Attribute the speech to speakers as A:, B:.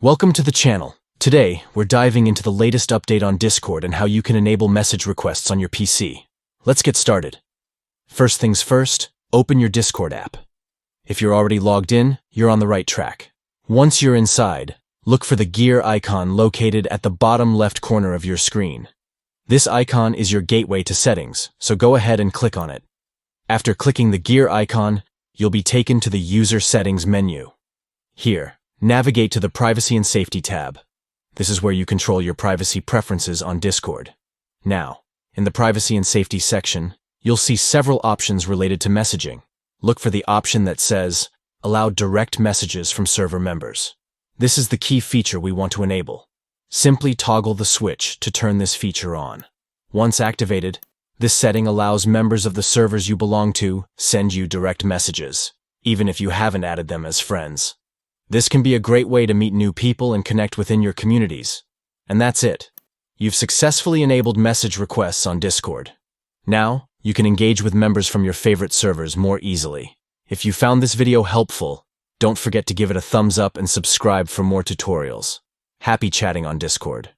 A: Welcome to the channel. Today, we're diving into the latest update on Discord and how you can enable message requests on your PC. Let's get started. First things first, open your Discord app. If you're already logged in, you're on the right track. Once you're inside, look for the gear icon located at the bottom left corner of your screen. This icon is your gateway to settings, so go ahead and click on it. After clicking the gear icon, you'll be taken to the User Settings menu. Here, navigate to the Privacy and Safety tab. This is where you control your privacy preferences on Discord. Now, in the Privacy and Safety section, you'll see several options related to messaging. Look for the option that says, Allow direct messages from server members. This is the key feature we want to enable. Simply toggle the switch to turn this feature on. Once activated, this setting allows members of the servers you belong to send you direct messages, even if you haven't added them as friends. This can be a great way to meet new people and connect within your communities. And that's it. You've successfully enabled message requests on Discord. Now, you can engage with members from your favorite servers more easily. If you found this video helpful, don't forget to give it a thumbs up and subscribe for more tutorials. Happy chatting on Discord.